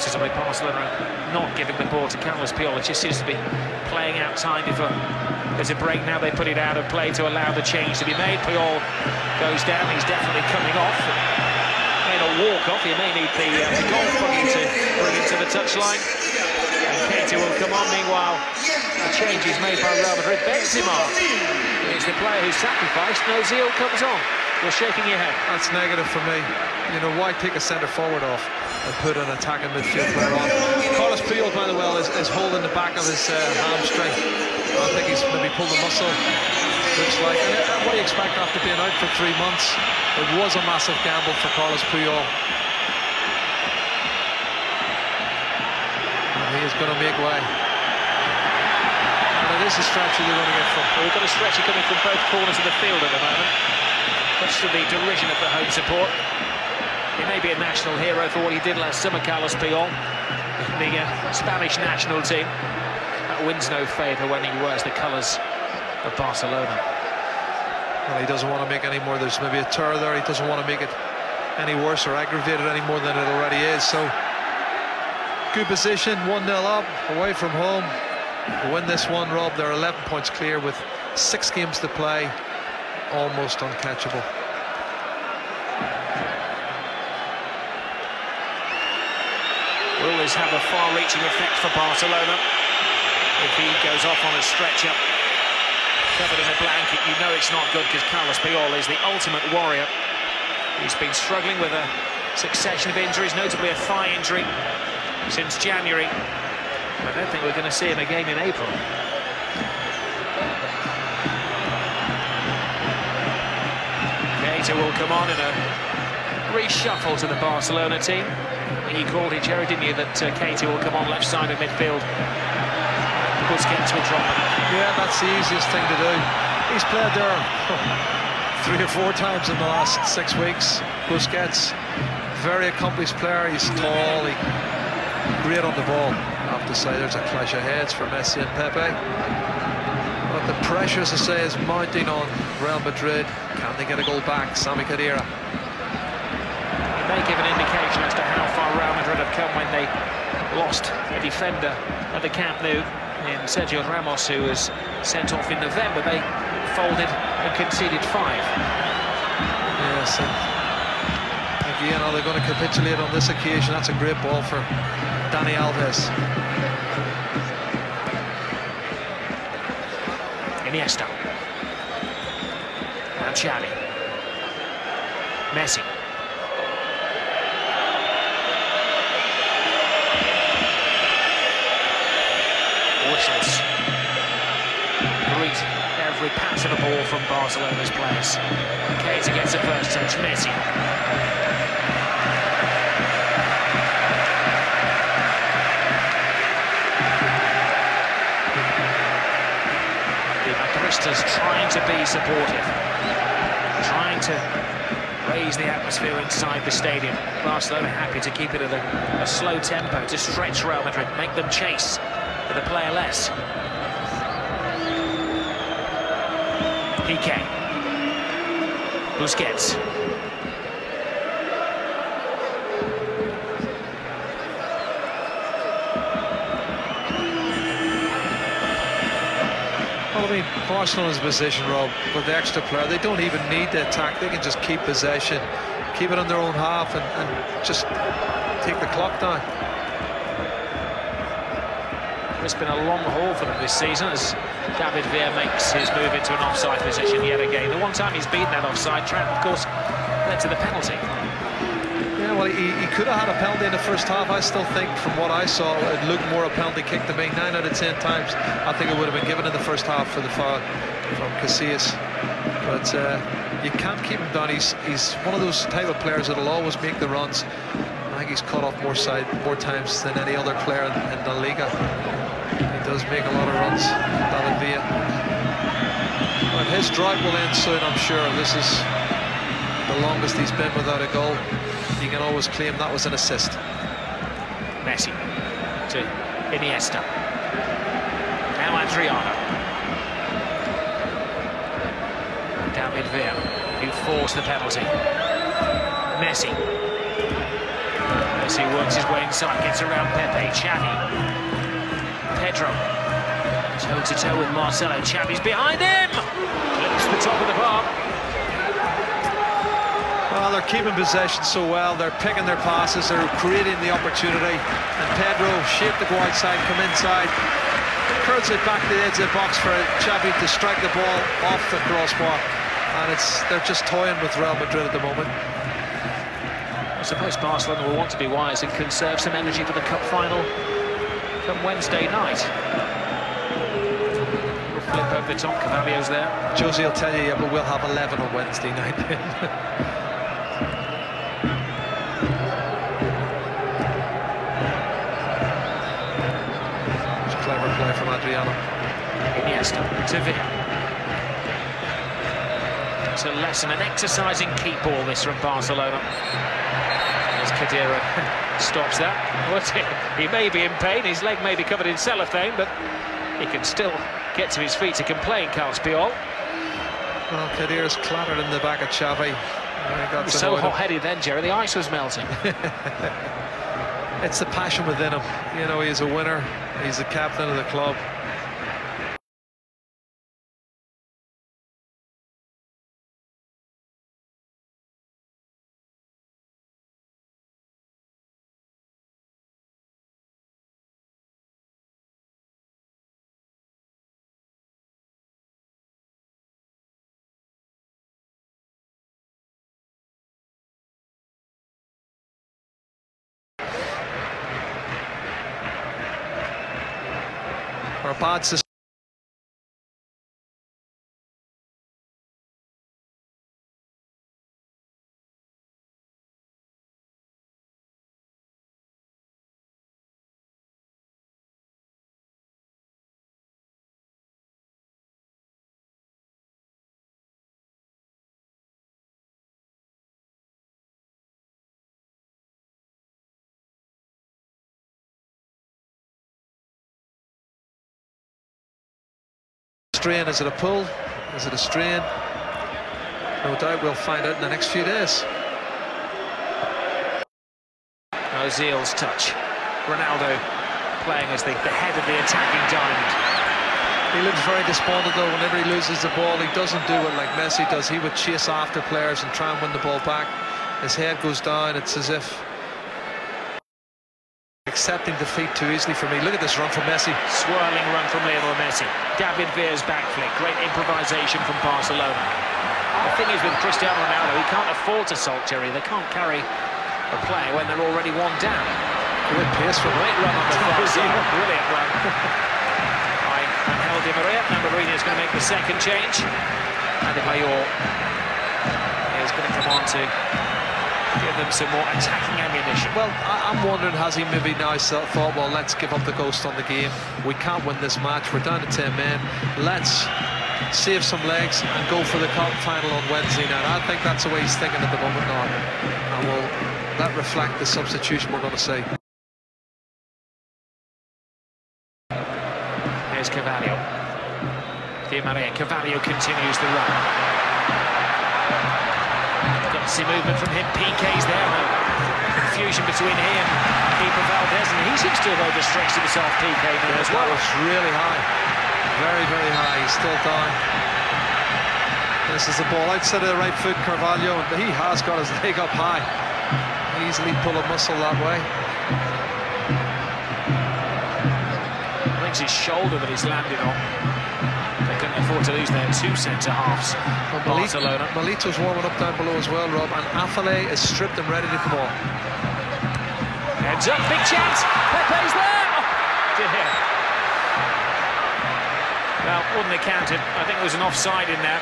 noticeably Barcelona not giving the ball to Carlos Puyol. It just seems to be playing out time before there's a break. Now they put it out of play to allow the change to be made. Puyol goes down, he's definitely coming off. May not walk off, he may need the golf buggy to bring him to the touchline. And Keita will come on. Meanwhile, the change is made by Real Madrid. Benzema is the player who's sacrificed. Ozil comes on. You're shaking your head. That's negative for me. You know, why take a centre forward off and put an attacking midfield player on? Carlos Puyol, by the way, is holding the back of his hamstring. I think he's maybe pulled a muscle. Looks like. And what do you expect after being out for 3 months? It was a massive gamble for Carlos Puyol. And he is going to make way. And it is a stretcher they're going to get from. Well, we've got a stretcher coming from both corners of the field at the moment. Much to the derision of the home support. He may be a national hero for what he did last summer, Carlos Puyol, the Spanish national team. That wins no favour when he wears the colours of Barcelona. Well, he doesn't want to make any more. There's maybe a tear there. He doesn't want to make it any worse or aggravate it any more than it already is. So, good position, 1-0 up, away from home. Win this one, Rob. They're 11 points clear with 6 games to play. Almost uncatchable. Will this have a far-reaching effect for Barcelona? If he goes off on a stretcher, covered in a blanket, you know it's not good, because Carlos Puyol is the ultimate warrior. He's been struggling with a succession of injuries, notably a thigh injury since January. I don't think we're going to see him again in April. Keita will come on in a reshuffle to the Barcelona team. You called it, Jerry, didn't you, that Keita will come on left side of midfield. Busquets will drop him. Yeah, that's the easiest thing to do. He's played there 3 or 4 times in the last 6 weeks. Busquets, very accomplished player. He's tall, great on the ball. I have to say, there's a clash of heads for Messi and Pepe. But the pressure, as I say, is mounting on Real Madrid. Can they get a goal back? Sami Khedira. It may give an indication as to how far Real Madrid have come when they lost a defender at the Camp Nou in Sergio Ramos, who was sent off in November. They folded and conceded 5. Yes, and again, are they going to capitulate on this occasion? That's a great ball for Dani Alves. Iniesta. And Xavi. Messi. Whistles greet every pass of the ball from Barcelona's players. Keita gets the first touch. Messi. The Madristas trying to be supportive, trying to raise the atmosphere inside the stadium. Barcelona happy to keep it at a slow tempo, to stretch Real Madrid, make them chase with a player less. Piqué. Busquets. Well, I mean, Barcelona's position, Rob, with the extra player, they don't even need to attack. They can just keep possession, keep it on their own half, and just take the clock down. It's been a long haul for them this season as David Villa makes his move into an offside position yet again. The one time he's beaten that offside trap, of course, led to the penalty. Yeah, well, he could have had a penalty in the first half. I still think, from what I saw, it looked more a penalty kick to me. 9 out of 10 times, I think it would have been given in the first half for the foul from Casillas. But you can't keep him down. He's one of those type of players that'll always make the runs. I think he's cut off more times than any other player in La Liga. He does make a lot of runs, David Villa. But his drought will end soon, I'm sure. This is the longest he's been without a goal. You can always claim that was an assist. Messi to Iniesta. Now Adriano. David Villa, who forced the penalty. Messi. Messi works his way inside, gets around Pepe. Xavi. Pedro. Toe-to-toe with Marcelo. Xavi's behind him! Clips the top of the bar. Well, they're keeping possession so well. They're picking their passes. They're creating the opportunity. And Pedro, shape to go outside, come inside. Curls it back to the edge of the box for Xavi to strike the ball off the crossbar. And they're just toying with Real Madrid at the moment. I suppose Barcelona will want to be wise and conserve some energy for the cup final come Wednesday night. Flip over the top, Cavalio's there. Josie will tell you, yeah, but we'll have 11 on Wednesday night. It's a clever play from Adriano. Iniesta to Villa. It's a lesson, an exercise in keep ball, this from Barcelona. As Khedira stops that. He may be in pain, his leg may be covered in cellophane, but he can still get to his feet to complain, Carles Puyol. Well, Khedira's clattered in the back of Xavi. He was so hot-headed then, Jerry, the ice was melting. It's the passion within him. You know, he's a winner. He's the captain of the club. Or bad system. Strain, is it a pull? Is it a strain? No doubt we'll find out in the next few days. Ozil's touch. Ronaldo playing as the head of the attacking diamond. He looks very despondent though whenever he loses the ball. He doesn't do it like Messi does. He would chase after players and try and win the ball back. His head goes down. It's as if accepting defeat too easily for me. Look at this run from Messi. Swirling run from Lionel Messi. David Villa's back flick. Great improvisation from Barcelona. The thing is with Cristiano Ronaldo, he can't afford to sulk, Jerry. They can't carry a player when they're already one down. Great pace from Great run on the far side. Brilliant run by Angel Di Maria. Now Mourinho's going to make the second change. And Adebayor is going to come on to give them some more attacking ammunition. Well, I'm wondering, has he maybe now thought, well, let's give up the ghost on the game. We can't win this match. We're down to 10 men. Let's save some legs and go for the cup final on Wednesday night. I think that's the way he's thinking at the moment now. And will that reflect the substitution we're going to see? Here's Cavalio. Di Maria. Cavalio continues the run. Gutsy movement from him. PK's there. Confusion between he and keeper Valdez, and he seems to have overstretched himself, PK, now as well. That was really high. Very, very high. He's still down. This is the ball outside of the right foot, Carvalho, and he has got his leg up high. Easily pull a muscle that way. I think it's his shoulder that he's landed on. They couldn't afford to lose their two centre-halves. Well, Barcelona. Milito's warming up down below as well, Rob, and Afale is stripped and ready to come on. Heads up, big chance. Pepe's there. Oh, dear. Well, wouldn't have counted. I think there was an offside in there.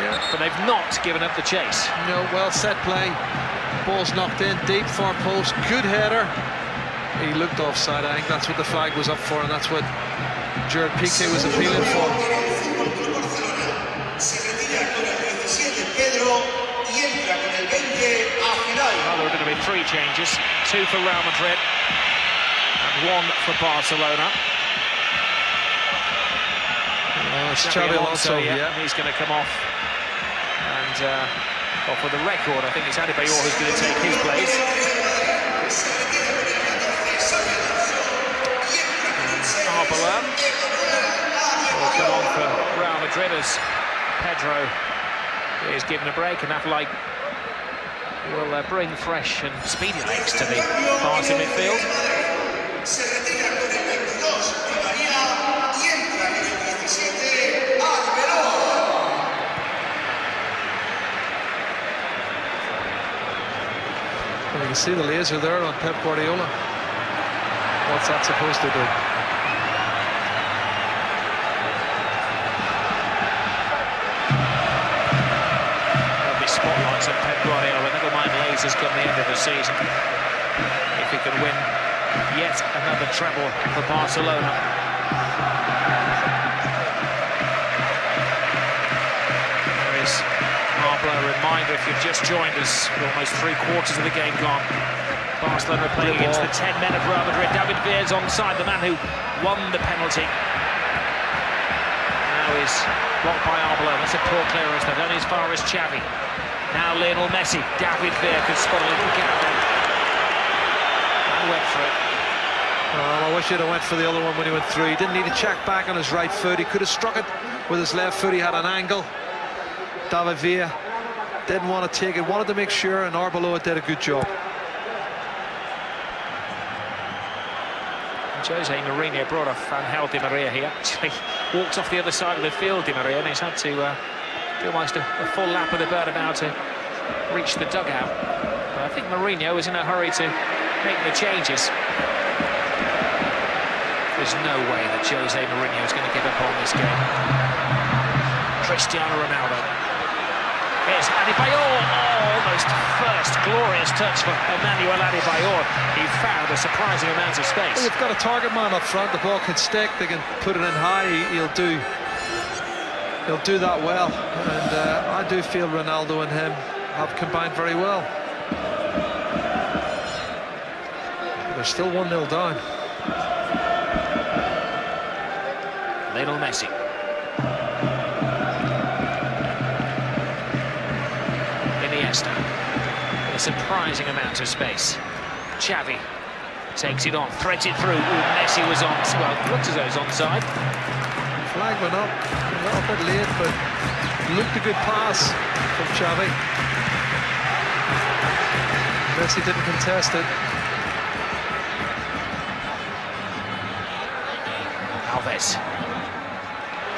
Yeah. But they've not given up the chase. No, well set play. Ball's knocked in, deep far post. Good header. He looked offside. I think that's what the flag was up for, and that's what Gerard Piqué was appealing for. Well, there are going to be three changes. Two for Real Madrid and one for Barcelona. It's Xabi Alonso, yeah. He's going to come off. And well, for the record, I think it's Adebayor who's going to take his place. Barcelona will come on for Real Madrid as Pedro is given a break, and that light will bring fresh and speedy legs to the Barca midfield. Well, you can see the laser there on Pep Guardiola. What's that supposed to do? There'll be spotlights on Pep Guardiola. Never mind lasers come the end of the season. If he can win yet another treble for Barcelona. There is a reminder, if you've just joined us, almost 3/4 of the game gone. Barcelona playing against the 10 men of Real Madrid. David Villa's onside, the man who won the penalty. Now is blocked by Arbeloa. That's a poor clearance, though, only as far as Xavi. Now Lionel Messi. David Villa could spot a little gap there. And went for it. I wish he'd have went for the other one when he went through. He didn't need to check back on his right foot. He could have struck it with his left foot. He had an angle. David Villa didn't want to take it, wanted to make sure, and Arbeloa did a good job. Jose Mourinho brought off Angel Di Maria. He actually walked off the other side of the field, Di Maria, and he's had to do almost a full lap of the Bernabeu to reach the dugout. But I think Mourinho was in a hurry to make the changes. There's no way that Jose Mourinho is going to give up on this game. Cristiano Ronaldo. Here's Adebayor. Almost first glorious touch for Emmanuel Adebayor. He found a surprising amount of space. Well, you've got a target man up front. The ball can stick. They can put it in high. He'll do that well. And I do feel Ronaldo and him have combined very well. They're still 1-0 down. Lionel Messi. Iniesta. With a surprising amount of space. Xavi takes it on, threads it through. Ooh, Messi was on. Well, looks as though he's onside. Flag went up a little bit late, but looked a good pass from Xavi. Messi didn't contest it. Alves.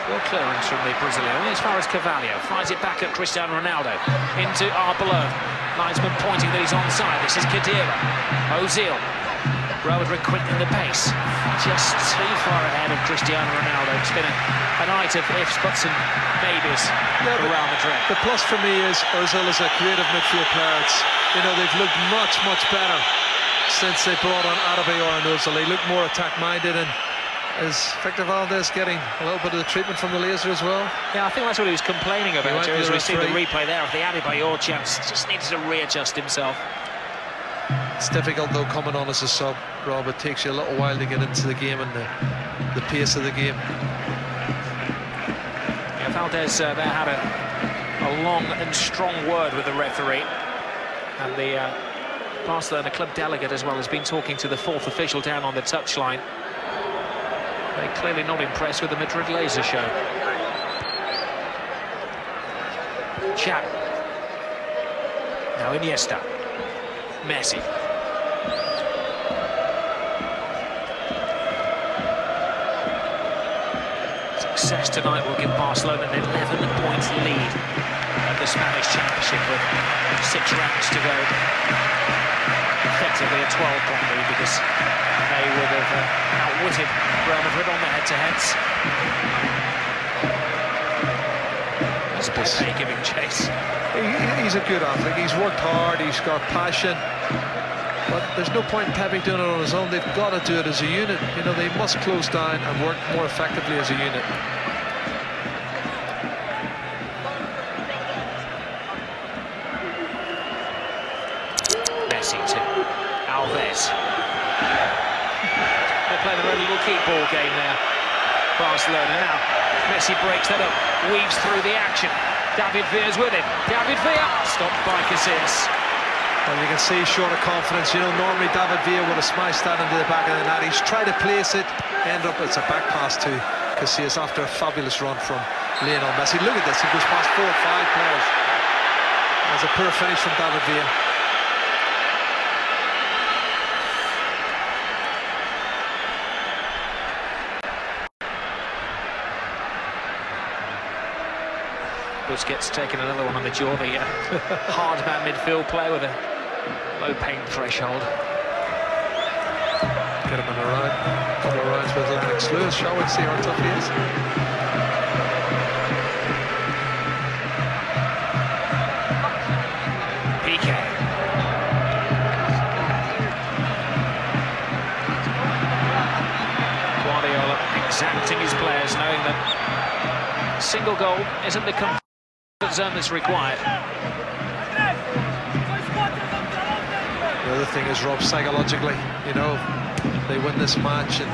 Well, clearance from the Brazilian, only as far as Carvalho. Fires it back at Cristiano Ronaldo. Into Arbeloa. Linesman pointing that he's onside. This is Khedira. Ozil. Real Madrid quickening the pace. Just too far ahead of Cristiano Ronaldo. It's been a night of ifs, buts and maybes for Real Madrid. The plus for me is Ozil is a creative midfield player. You know, they've looked much better since they brought on Adebayor and Ozil. They look more attack-minded, and is Victor Valdez getting a little bit of the treatment from the laser as well? Yeah, I think that's what he was complaining about, as we see the replay there of the Adebayor chance. Just needs to readjust himself. It's difficult, though, coming on as a sub, Rob. It takes you a little while to get into the game and the pace of the game. Yeah, Valdez there had a long and strong word with the referee. And the Barcelona club delegate, as well, has been talking to the fourth official down on the touchline. They're clearly not impressed with the Madrid laser show. Chat. Now Iniesta. Messi. Success tonight will give Barcelona an 11-point lead at the Spanish Championship with 6 rounds to go. Effectively a 12-point lead, because they would have outwitted Real Madrid on the head-to-heads. That's Pepe giving chase. He's a good athlete. He's worked hard. He's got passion. But there's no point in Pepe doing it on his own. They've got to do it as a unit. You know, they must close down and work more effectively as a unit. Messi to Alves. They're playing their own little keep ball game there. Barcelona now. Messi breaks that up, weaves through the action. David Villa's with him. David Villa stopped by Casillas. Well, you can see short of confidence. You know, normally David Villa would have smashed that into the back of the net. He's tried to place it, end up it's a back pass to Casillas after a fabulous run from Lionel Messi. Look at this, he goes past 4 or 5 players. That's a poor finish from David Villa. Busquets taking another one on the jaw. The hard man midfield player with a low pain threshold. Get him in a round. A couple of rounds with Lennox Lewis, shall we see how tough he is? PK. Guardiola exacting his players, knowing that a single goal isn't the comfort zone that's required. The other thing is, Rob, psychologically, you know, they win this match and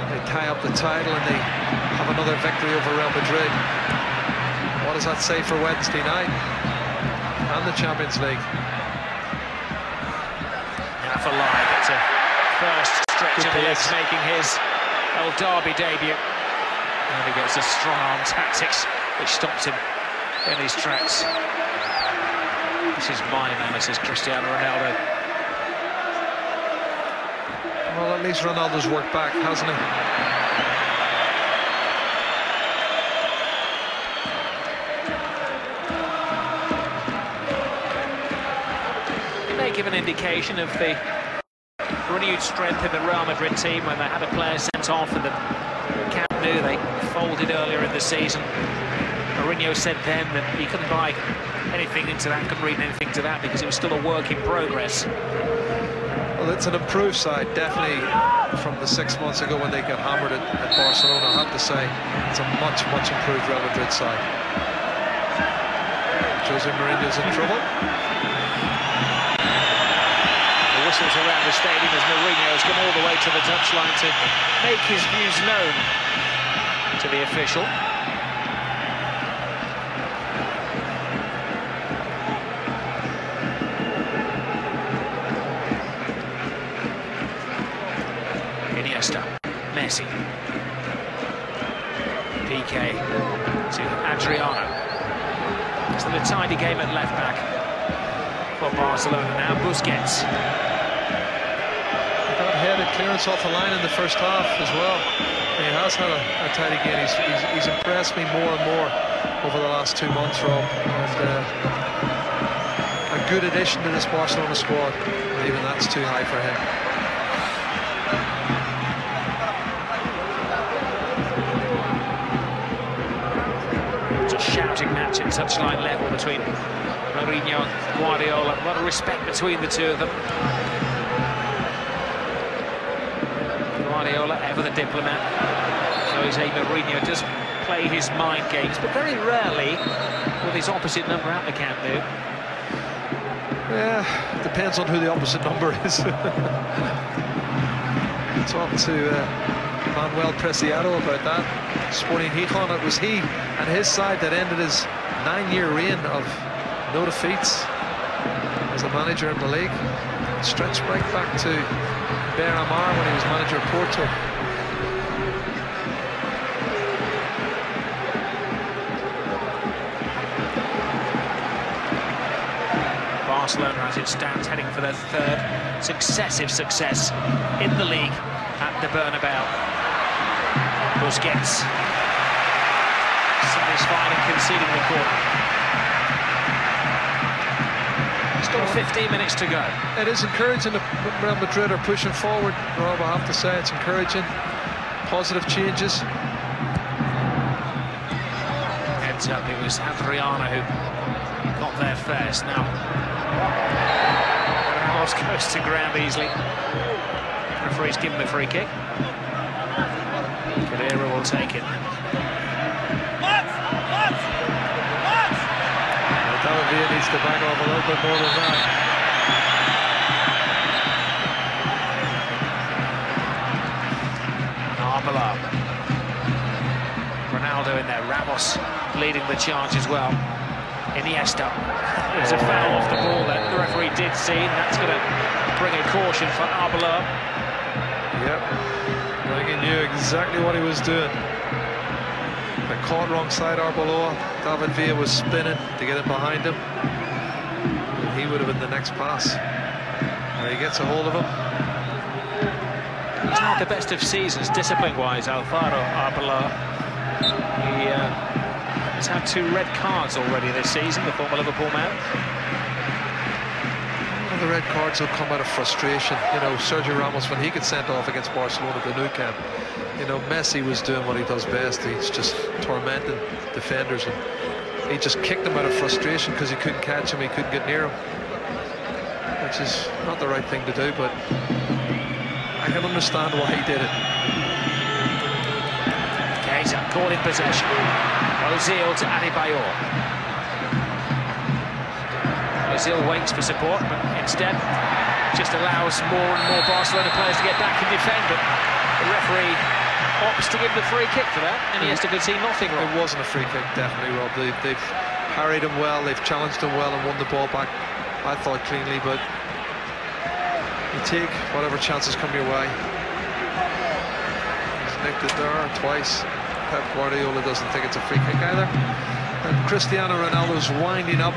they tie up the title and they have another victory over Real Madrid. What does that say for Wednesday night and the Champions League? Half alive, it's a first stretch of the legs making his El Derby debut. And he gets a strong arm tactics which stops him in his tracks. This is my analysis, Cristiano Ronaldo. Well, at least Ronaldo's worked back, hasn't he? It may give an indication of the renewed strength in the Real Madrid team when they had a player sent off and the Camp Nou they folded earlier in the season. Mourinho said then that he couldn't buy anything into that, couldn't read anything to that because it was still a work in progress. Well, it's an improved side, definitely from the 6 months ago when they got hammered at Barcelona. I have to say, it's a much improved Real Madrid side. Jose Mourinho's in trouble. The whistles around the stadium as Mourinho has come all the way to the touchline to make his views known to the official. Messi. PK to Adriano. Still a tidy game at left back for Barcelona now. Busquets. He got headed clearance off the line in the first half as well. He has had a tidy game. He's impressed me more and more over the last 2 months, Rob. And a good addition to this Barcelona squad. Even that's too high for him. Shouting match at touchline level between Mourinho and Guardiola. A lot of respect between the two of them. Guardiola, ever the diplomat. Jose Mourinho does play his mind games, but very rarely with his opposite number at the Camp Nou. Yeah, depends on who the opposite number is. Talking to Manuel Preciado about that. Sporting Gijón, it was he and his side that ended his 9-year reign of no defeats as a manager in the league. Stretched right back to Beira-Mar when he was manager of Porto. Barcelona, as it stands, heading for their third successive success in the league at the Bernabeu. Busquets satisfied and conceding the corner. Still 15 minutes to go. It is encouraging that Real Madrid are pushing forward, Rob. I have to say it's encouraging. Positive changes. Heads up, it was Adriano who got there first. Now Ramos goes to ground easily. Referee's given the free kick. Cadera will take it. David Villa needs to back off a little bit more than that. Arbala. Ronaldo in there. Ramos leading the charge as well. Iniesta. There's a foul off the ball then. The referee did see, and that's going to bring a caution for Arbeloa. Yep, I think he knew exactly what he was doing. They caught wrong side Arbeloa. David Villa was spinning to get it behind him. And he would have been the next pass. Where he gets a hold of him. He's not the best of seasons, discipline-wise, Alvaro Arbeloa. He has had 2 red cards already this season, the former Liverpool man. The red cards will come out of frustration. You know, Sergio Ramos, when he gets sent off against Barcelona at the Nou Camp, you know, Messi was doing what he does best. He's just tormenting defenders, and he just kicked him out of frustration because he couldn't catch him, he couldn't get near him, which is not the right thing to do, but I can understand why he did it. Kaiser caught in possession. Ozil to Adebayor. Ozil waits for support, but instead just allows more and more Barcelona players to get back and defend. But the referee opts to give the free kick for that, and he has to concede nothing wrong. It wasn't a free kick, definitely, Rob. They've harried him well, they've challenged him well, and won the ball back, I thought, cleanly. But you take whatever chances come your way. He's nicked it there twice. Pep Guardiola doesn't think it's a free kick either. And Cristiano Ronaldo's winding up.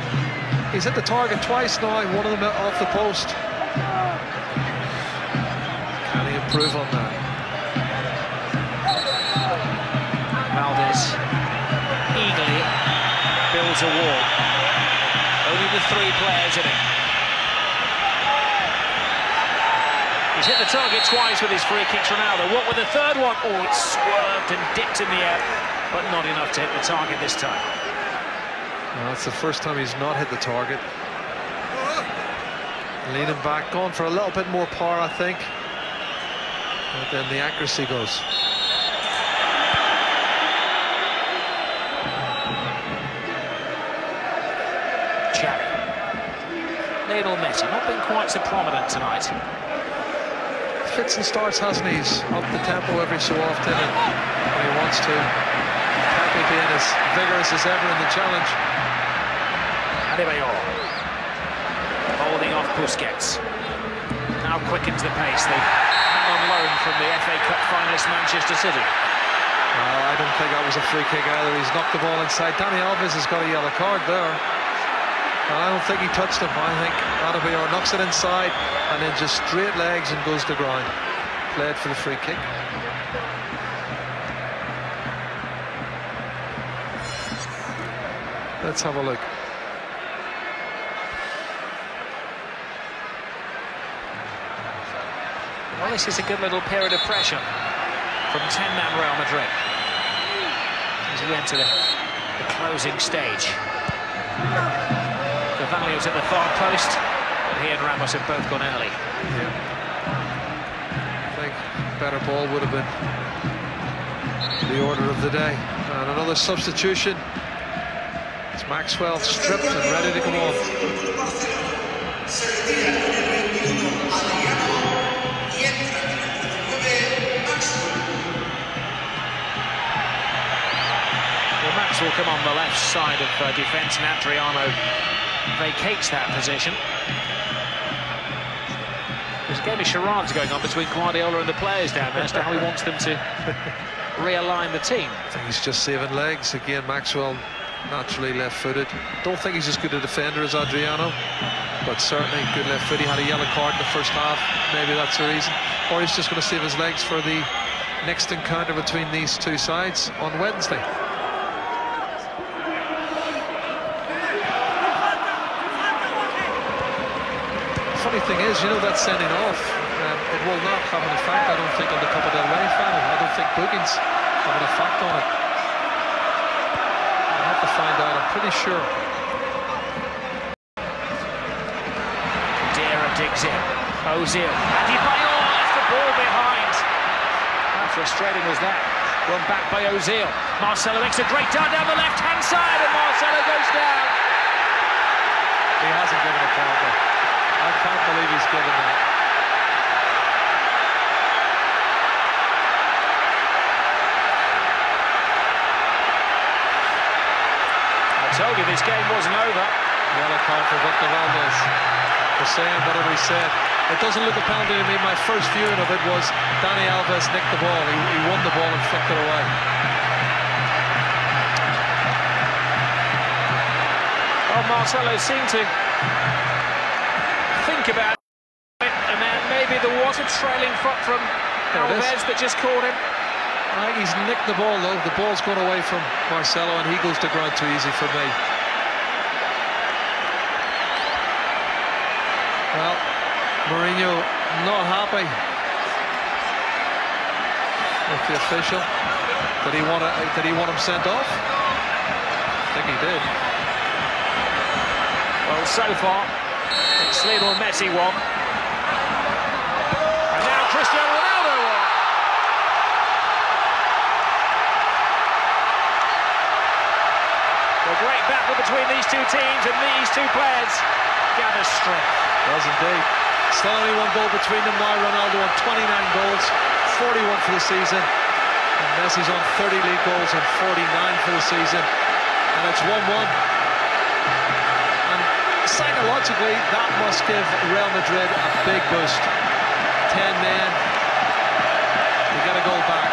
He's hit the target twice now, one of them off the post. Can he improve on that? Valdez eagerly builds a wall. Only the 3 players in it. He's hit the target twice with his free kicks, Ronaldo. What with the third one? Oh, it swerved and dipped in the air, but not enough to hit the target this time. Well, that's the first time he's not hit the target. Leaning back, going for a little bit more power, I think. But then the accuracy goes. Xavi. Lionel Messi, not been quite so prominent tonight. Fits and starts, hasn't he? He's up the tempo every so often, and when he wants to. Pepe being as vigorous as ever in the challenge. Adebayor holding off Busquets. Now quickens the pace. They hang on loan from the FA Cup finalist Manchester City. I don't think that was a free kick either. He's knocked the ball inside. Dani Alves has got a yellow card there. And I don't think he touched him. I think Adebayor knocks it inside and then just straight legs and goes to ground. Played for the free kick. Let's have a look. Well, this is a good little period of pressure from 10-man Real Madrid as we enter the closing stage. Cavalio's at the far post, but he and Ramos have both gone early. Yeah. I think better ball would have been the order of the day. And another substitution. It's Maxwell stripped and ready to come on. Well, Max will come on the left side of defence, and Adriano vacates that position. There's a game of charades going on between Guardiola and the players down there as to how he wants them to realign the team. I think he's just saving legs. Again, Maxwell naturally left-footed. Don't think he's as good a defender as Adriano, but certainly good left foot. He had a yellow card in the first half. Maybe that's the reason. Or he's just going to save his legs for the next encounter between these two sides on Wednesday. Funny thing is, you know, that sending off, it will not have an effect, I don't think, on the COPA del Rey final. I don't think bookings have an effect on it. I'll have to find out, I'm pretty sure. Dera digs in. Ozil. Adebayor left the ball behind. How frustrating was that? Run back by Ozil. Marcelo makes a great turn down the left-hand side, and Marcelo goes down. He hasn't given a penalty. I can't believe he's given that. I told you this game wasn't over. Yellow card for Victor Valdez for saying whatever he said. It doesn't look a penalty to me. My first viewing of it was Dani Alves nicked the ball. He won the ball and flicked it away. Well, Marcelo seemed to think about it, and then maybe there was a trailing foot from Alves that just caught him. I think he's nicked the ball though. The ball's gone away from Marcelo and he goes to ground too easy for me. Well, Mourinho not happy with the official. Did he want him sent off? I think he did. Well, so far it's Lionel Messi one, and now Cristiano Ronaldo one. A great battle between these two teams, and these two players gather strength. Does indeed. Still only one goal between them now. Ronaldo on 29 goals, 41 for the season. And Messi's on 30 league goals and 49 for the season. And it's 1-1. And psychologically, that must give Real Madrid a big boost. 10 men. They get a goal back.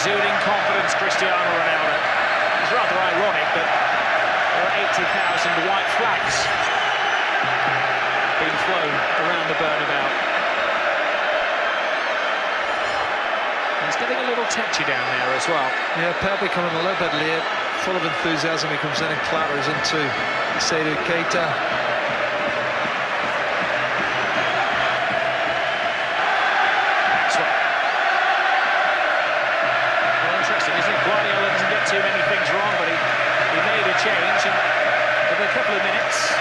Exuding confidence, Cristiano Ronaldo. It's rather ironic that there are 80,000 white flags being flown around the Bernabeu. He's getting a little touchy down there as well. Yeah, Pepe coming a little bit late, full of enthusiasm. He comes in and clatters into Seydou Keita. Too many things wrong, but he made a change, and within a couple of minutes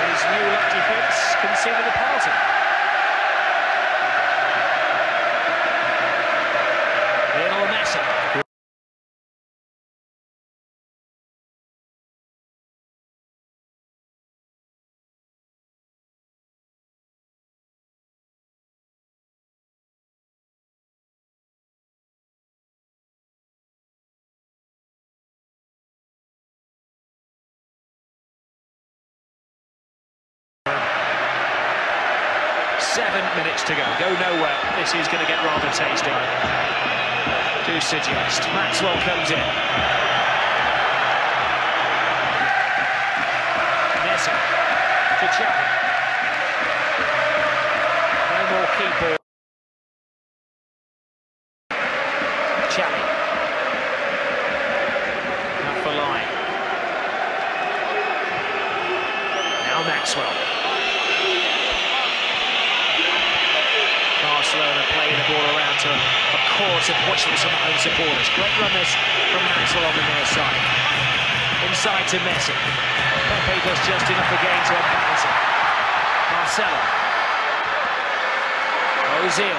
his new left defence conceded a penalty. Lionel Messi. Seven minutes to go. Go nowhere. This is going to get rather tasty, do suggest. Maxwell comes in. Messi to Xavi. No more key ball. Xavi. Not for line. Now Maxwell. Barcelona playing the ball around to a chorus of whistles from home supporters. Great run this from Maxwell on the near side. Inside to Messi. Pepe does just enough again to unbalance it. Marcelo. Ozil.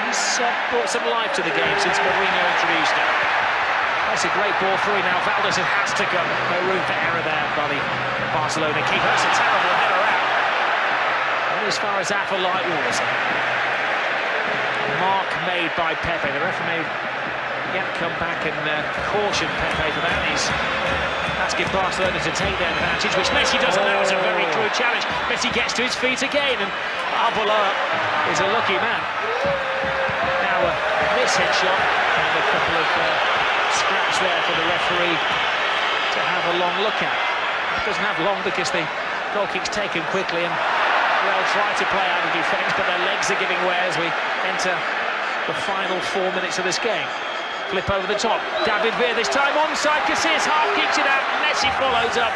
He's brought some life to the game since Mourinho introduced him. That's a great ball through now. Valdez has to come. No room for error there by the Barcelona keeper. That's a terrible header out. And as far as Light Wars. Mark made by Pepe. The referee yet come back and caution Pepe for that. He's asking Barcelona to take their advantage, which Messi doesn't. That was a very crude challenge. Messi gets to his feet again, and Arbeloa is a lucky man. Now a mishit shot and a couple of scraps there for the referee to have a long look at. It doesn't have long because the goal kick's taken quickly, and Real try to play out of defence, but their legs are giving way as we enter the final 4 minutes of this game. Flip over the top. David Villa this time onside. Casillas half kicks it out. Messi follows up.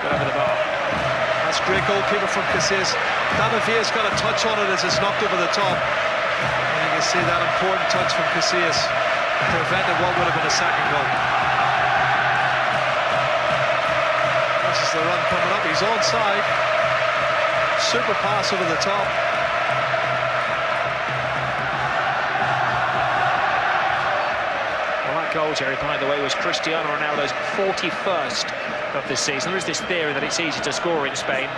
Got over the bar. That's great goalkeeper from Casillas. David Villa's got a touch on it as it's knocked over the top. And you can see that important touch from Casillas prevented what would have been a second goal. This is the run coming up. He's onside. Super pass over the top. Well, that goal, Jerry, by the way, was Cristiano Ronaldo's 41st of the season. There is this theory that it's easy to score in Spain.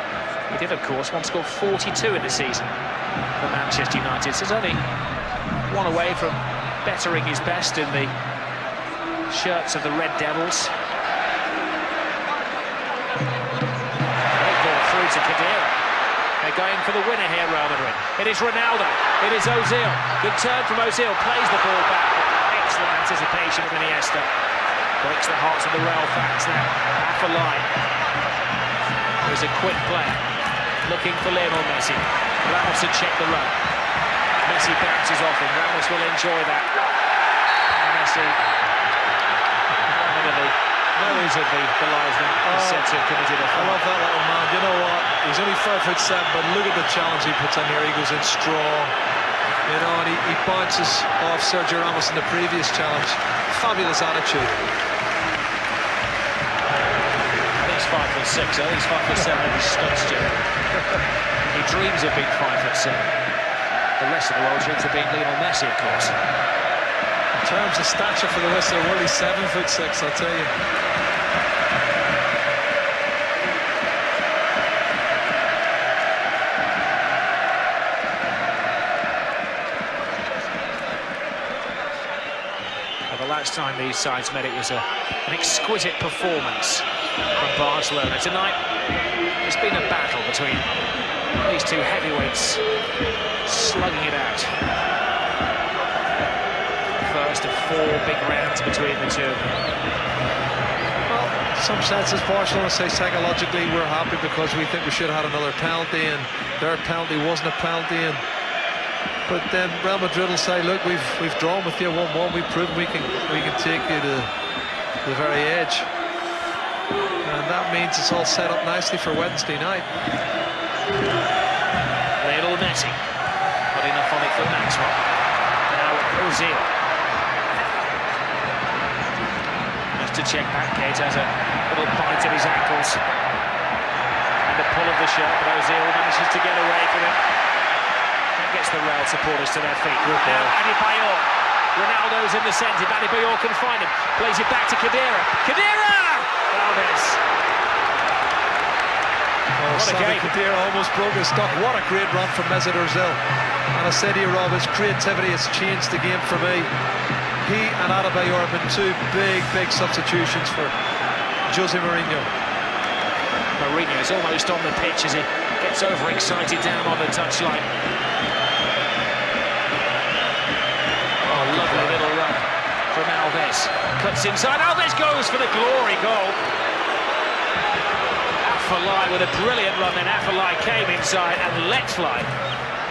He did, of course, once score 42 in the season for Manchester United. So it's only one away from bettering his best in the shirts of the Red Devils. Great ball through to Khedira. They're going for the winner here, Real Madrid. It is Ronaldo, it is Ozil. Good turn from Ozil, plays the ball back. Excellent anticipation from Iniesta. Breaks the hearts of the Real fans now. Half a line. There's a quick player, looking for Lionel Messi. Ramos to check the run. Messi bounces off him. Ramos will enjoy that. And Messi, one of the nose of the linesman, is said to have committed a foul. I love that little man. You know what? He's only 5'7", but look at the challenge he puts on here. He goes in strong. You know, and he bounces off Sergio Ramos in the previous challenge. Fabulous attitude. He's 5'6", he's 5'7", he's studs, Joe. He dreams of being 5'7". The rest of the world dreams of being Lionel Messi, of course. In terms of stature for the rest of the world, he's 7'6", I'll tell you. The last time these sides met, it was an exquisite performance from Barcelona. Tonight, it's been a battle between these two heavyweights, slugging it out. First of 4 big rounds between the two of them. Well, in some senses, Barcelona say psychologically we're happy because we think we should have had another penalty, and their penalty wasn't a penalty. But then Real Madrid will say, look, we've drawn with you 1-1. We've proven we can take you to the very edge, and that means it's all set up nicely for Wednesday night. Lionel Messi, not enough on it for Maxwell. Now Ozil has to check back. Kate has a little bite at his ankles and a pull of the shirt, but Ozil manages to get away from him. Gets the Real supporters to their feet. Now Adebayor. Ronaldo's in the centre. Adebayor can find him. Plays it back to Khedira. Khedira! Valdez. What a game. Khedira almost broke his stock. What a great run from Mesut Ozil. And I said to you, Rob, his creativity has changed the game for me. He and Adebayor have been two big substitutions for Jose Mourinho. Mourinho is almost on the pitch as he gets overexcited down on the touchline. Lovely little run from Alves. Cuts inside. Alves goes for the glory goal. Afellay with a brilliant run. Then Afellay came inside and let fly.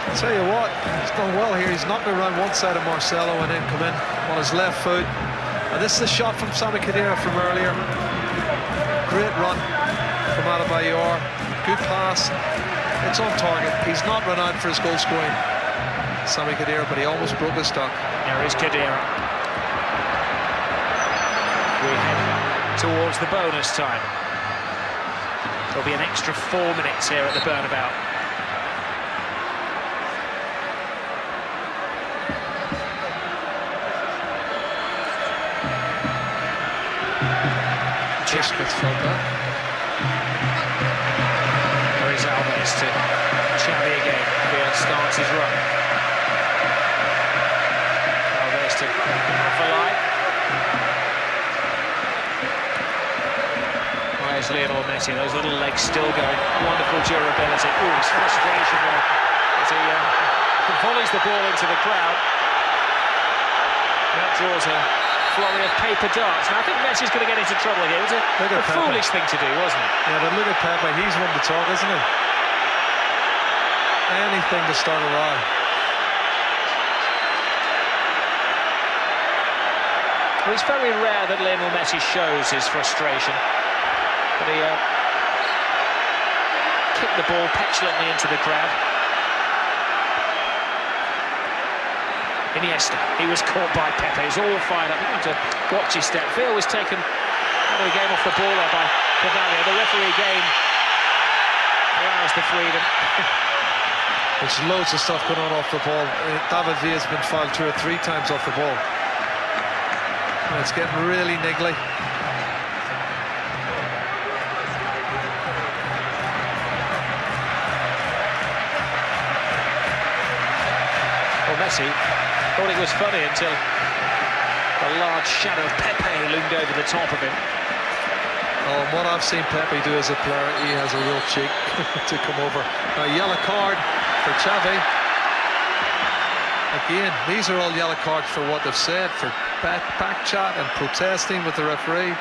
I'll tell you what, he's done well here. He's knocked around one side of Marcelo and then come in on his left foot. And this is a shot from Sami Khedira from earlier. Great run from Adebayor. Good pass. It's on target. He's not run out for his goal scoring, Sami Khedira, but he almost broke his stock. There is Khedira. We head towards the bonus time. There'll be an extra 4 minutes here at the Bernabeu. Just gets felt that. There is Alves to Xavi again. Here starts his run. To Afellay. Where's Lionel Messi? Those little legs still going. Wonderful durability. Ooh, it's frustration there as he volleys the ball into the crowd. That draws a flurry of paper darts. Now I think Messi's going to get into trouble here. It was a foolish thing to do, wasn't it? Yeah, but look at Pepe. He's one to talk, isn't he? Anything to start a row. Well, it's very rare that Lionel Messi shows his frustration, but he kicked the ball petulantly into the crowd. Iniesta, he was caught by Pepe. He's all fired up. He had to watch his step. Phil was taken out of the game off the ball there by Cavani. The referee again allows the freedom. There's loads of stuff going on off the ball. David Villa's been fouled 2 or 3 times off the ball. And it's getting really niggly. Well, Messi Thought it was funny until a large shadow of Pepe loomed over the top of him. Oh, and what I've seen Pepe do as a player, he has a real cheek to come over. Now, yellow card for Xavi. Again, these are all yellow cards for what they've said, for back chat and protesting with the referee.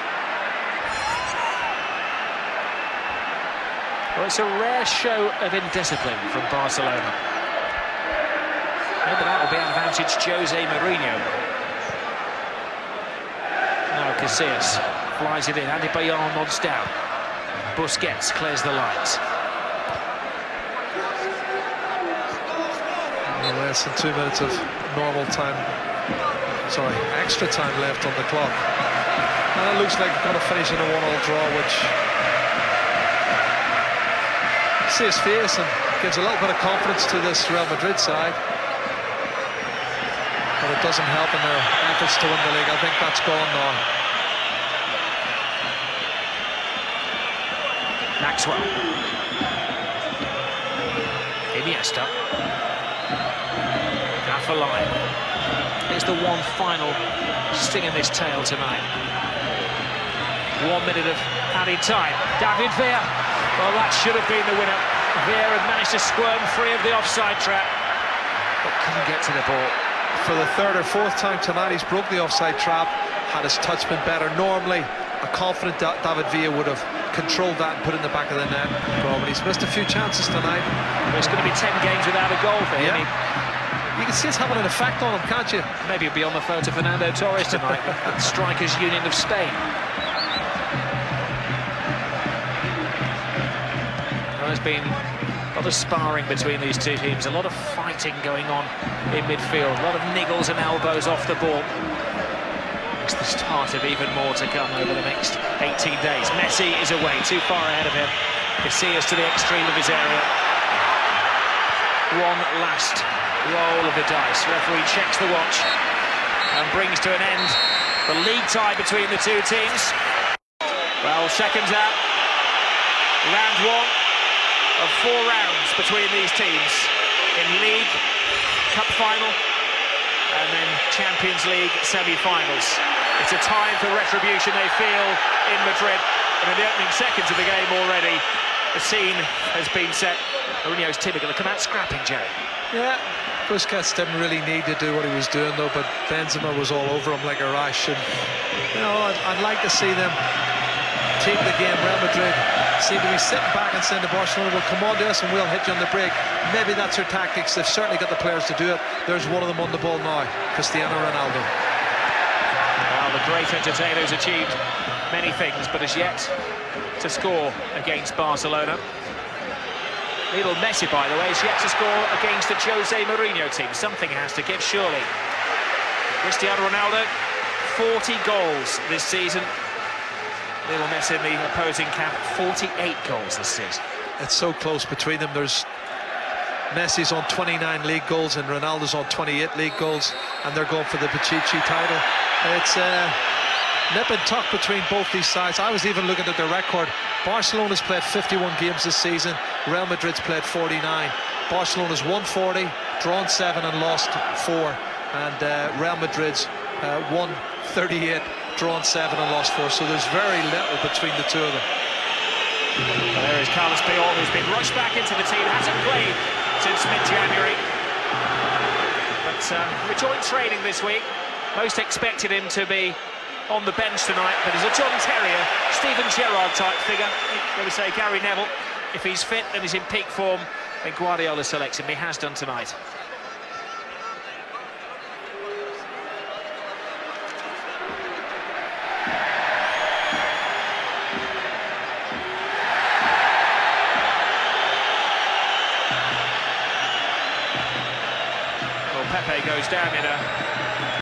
Well, it's a rare show of indiscipline from Barcelona. Maybe that will be advantage Jose Mourinho. Now Casillas flies it in, Adebayor nods down. Busquets clears the lines. Less than 2 minutes of normal time, sorry, extra time left on the clock. And it looks like we're going to finish in a 1-1 draw, which you see his face and gives a little bit of confidence to this Real Madrid side. But it doesn't help in their efforts to win the league. I think that's gone now. Maxwell. Iniesta. For line. Here's the one final sting in this tail tonight. 1 minute of added time. David Villa. Well, that should have been the winner. Villa had managed to squirm free of the offside trap, but couldn't get to the ball. For the third or fourth time tonight, he's broke the offside trap. Had his touch been better, normally a confident David Villa would have controlled that and put it in the back of the net. But he's missed a few chances tonight. Well, it's going to be 10 games without a goal for him. Yeah. You can see it's having an effect on him, can't you? Maybe he'll be on the phone to Fernando Torres tonight, at Strikers Union of Spain. There's been a lot of sparring between these two teams, a lot of fighting going on in midfield, a lot of niggles and elbows off the ball. It's the start of even more to come over the next 18 days. Messi is away, too far ahead of him. Casillas to the extreme of his area. One last roll of the dice. Referee checks the watch and brings to an end the league tie between the two teams. Well, seconds out. Round one of 4 rounds between these teams in League, Cup final, and then Champions League semi-finals. It's a time for retribution, they feel, in Madrid. And in the opening seconds of the game already, the scene has been set. Mourinho's team are going to come out scrapping, Jerry. Yeah. Busquets didn't really need to do what he was doing, though, but Benzema was all over him like a rash. And, you know, I'd like to see them take the game. Real Madrid seem to be sitting back and saying to Barcelona, well, come on to us and we'll hit you on the break. Maybe that's their tactics. They've certainly got the players to do it. There's one of them on the ball now, Cristiano Ronaldo. Well, the great entertainer's achieved many things, but has yet to score against Barcelona. Little Messi, by the way, is yet to score against the Jose Mourinho team. Something has to give, surely. Cristiano Ronaldo, 40 goals this season. Little Messi in the opposing camp, 48 goals this season. It's so close between them. There's Messi's on 29 league goals and Ronaldo's on 28 league goals, and they're going for the Pichichi title. It's nip and tuck between both these sides. I was even looking at their record. Barcelona's played 51 games this season. Real Madrid's played 49. Barcelona's won 40, drawn 7 and lost 4. And Real Madrid's won 38, drawn 7 and lost 4. So there's very little between the two of them. Well, there is Carlos Puyol, who's been rushed back into the team. Hasn't played since mid-January. But rejoined training this week. Most expected him to be on the bench tonight, but as a John Terrier, Steven Gerrard type figure, I'm going to say Gary Neville, if he's fit and is in peak form, then Guardiola selects him. He has done tonight. Well, Pepe goes down in a